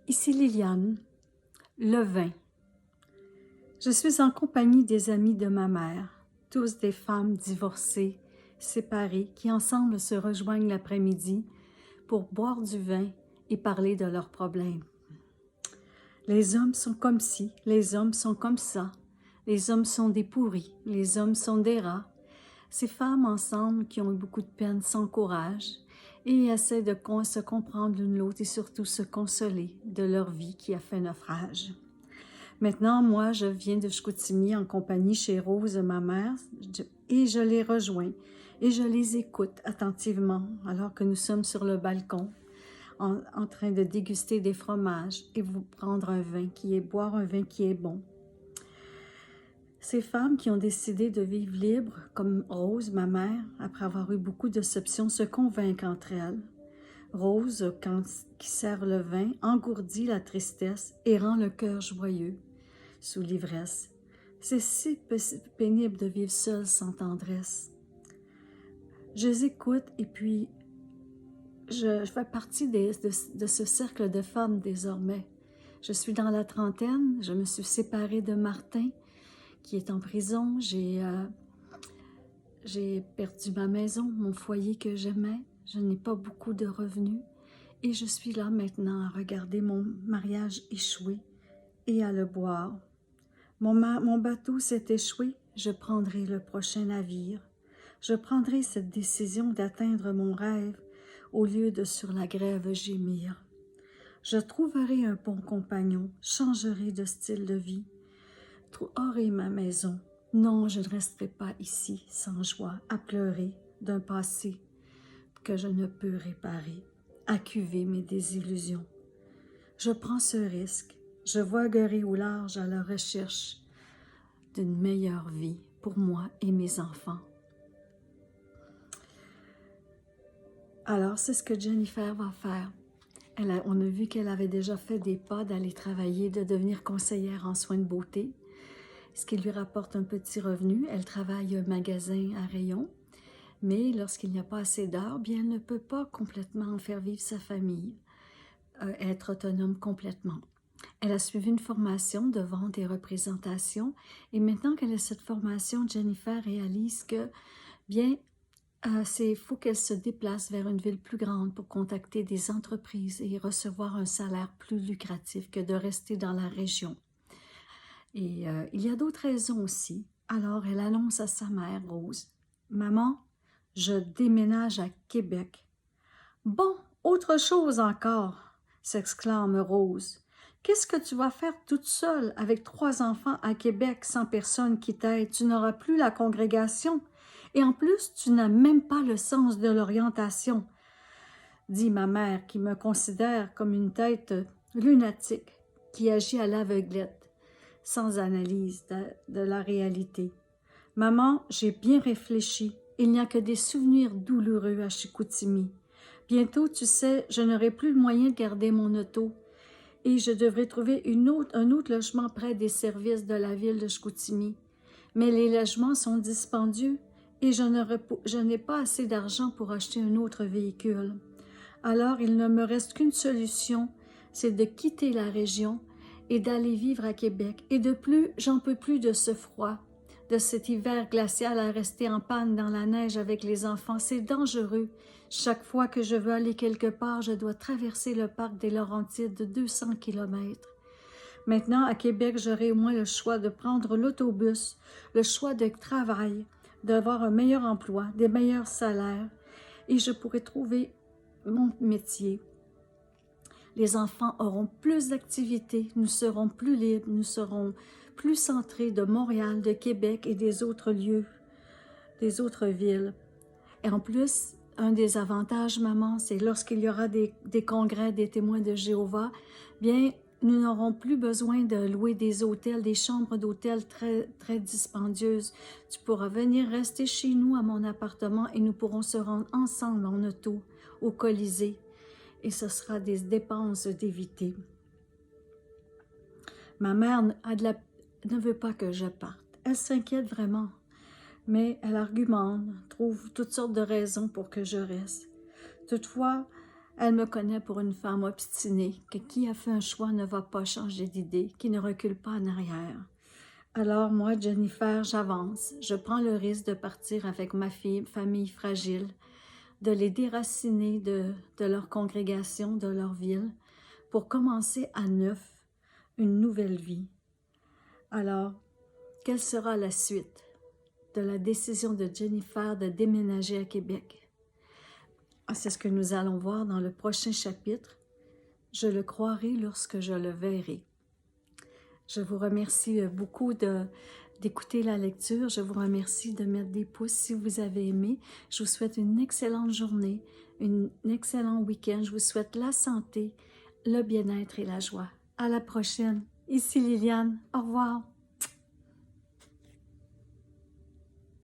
Ici Liliane, le vin. Je suis en compagnie des amis de ma mère, tous des femmes divorcées, séparées, qui ensemble se rejoignent l'après-midi pour boire du vin et parler de leurs problèmes. Les hommes sont comme ci, les hommes sont comme ça, les hommes sont des pourris, les hommes sont des rats. Ces femmes ensemble qui ont eu beaucoup de peine s'encouragent et essaient de se comprendre l'une l'autre et surtout se consoler de leur vie qui a fait naufrage. Maintenant, moi, je viens de Chicoutimi en compagnie chez Rose, ma mère, et je les rejoins et je les écoute attentivement alors que nous sommes sur le balcon en train de déguster des fromages et vous prendre boire un vin qui est bon. Ces femmes qui ont décidé de vivre libres, comme Rose, ma mère, après avoir eu beaucoup de déceptions, se convainquent entre elles. Rose, qui sert le vin, engourdit la tristesse et rend le cœur joyeux sous l'ivresse. C'est si pénible de vivre seule sans tendresse. Je les écoute et puis je fais partie de ce cercle de femmes désormais. Je suis dans la trentaine, je me suis séparée de Martin, qui est en prison. J'ai perdu ma maison, mon foyer que j'aimais. Je n'ai pas beaucoup de revenus. Et je suis là maintenant à regarder mon mariage échouer et à le boire. Mon bateau s'est échoué, je prendrai le prochain navire. Je prendrai cette décision d'atteindre mon rêve au lieu de sur la grève gémir. Je trouverai un bon compagnon, changerai de style de vie. Aurai ma maison. Non, je ne resterai pas ici sans joie, à pleurer d'un passé que je ne peux réparer, à cuver mes désillusions. Je prends ce risque, je voguerai au large à la recherche d'une meilleure vie pour moi et mes enfants. Alors, c'est ce que Jennifer va faire. On a vu qu'elle avait déjà fait des pas d'aller travailler, de devenir conseillère en soins de beauté, ce qui lui rapporte un petit revenu. Elle travaille un magasin à rayon, mais lorsqu'il n'y a pas assez d'heures, bien, elle ne peut pas complètement faire vivre sa famille, être autonome complètement. Elle a suivi une formation de vente et représentation, et maintenant qu'elle a cette formation, Jennifer réalise que, bien, il faut qu'elle se déplace vers une ville plus grande pour contacter des entreprises et recevoir un salaire plus lucratif que de rester dans la région. Et il y a d'autres raisons aussi. Alors, elle annonce à sa mère, Rose, « Maman, je déménage à Québec. »« Bon, autre chose encore, » s'exclame Rose. « Qu'est-ce que tu vas faire toute seule avec 3 enfants à Québec sans personne qui t'aide? Tu n'auras plus la congrégation. Et en plus, tu n'as même pas le sens de l'orientation. » dit ma mère, qui me considère comme une tête lunatique qui agit à l'aveuglette, sans analyse de la réalité. « Maman, j'ai bien réfléchi. Il n'y a que des souvenirs douloureux à Chicoutimi. Bientôt, tu sais, je n'aurai plus le moyen de garder mon auto et je devrais trouver un autre logement près des services de la ville de Chicoutimi. Mais les logements sont dispendieux et je n'ai pas assez d'argent pour acheter un autre véhicule. Alors, il ne me reste qu'une solution, c'est de quitter la région et d'aller vivre à Québec. Et de plus, j'en peux plus de ce froid, de cet hiver glacial à rester en panne dans la neige avec les enfants. C'est dangereux. Chaque fois que je veux aller quelque part, je dois traverser le parc des Laurentides de 200 km. Maintenant, à Québec, j'aurai au moins le choix de prendre l'autobus, le choix de travail, d'avoir un meilleur emploi, des meilleurs salaires, et je pourrai trouver mon métier. Les enfants auront plus d'activités, nous serons plus libres, nous serons plus centrés de Montréal, de Québec et des autres lieux, des autres villes. Et en plus, un des avantages, maman, c'est lorsqu'il y aura des congrès des témoins de Jéhovah, bien, nous n'aurons plus besoin de louer des hôtels, des chambres d'hôtel très, très dispendieuses. Tu pourras venir rester chez nous à mon appartement et nous pourrons se rendre ensemble en auto au Colisée. Et ce sera des dépenses d'éviter. Ma mère ne veut pas que je parte. Elle s'inquiète vraiment, mais elle argumente, trouve toutes sortes de raisons pour que je reste. Toutefois, Elle me connaît pour une femme obstinée, que qui a fait un choix ne va pas changer d'idée, qui ne recule pas en arrière. Alors moi, Jennifer, j'avance. Je prends le risque de partir avec ma famille fragile, de les déraciner de leur congrégation, de leur ville, pour commencer à neuf, une nouvelle vie. Alors, quelle sera la suite de la décision de Jennifer de déménager à Québec? C'est ce que nous allons voir dans le prochain chapitre. Je le croirai lorsque je le verrai. Je vous remercie beaucoup d'écouter la lecture. Je vous remercie de mettre des pouces si vous avez aimé. Je vous souhaite une excellente journée, un excellent week-end. Je vous souhaite la santé, le bien-être et la joie. À la prochaine. Ici Liliane. Au revoir.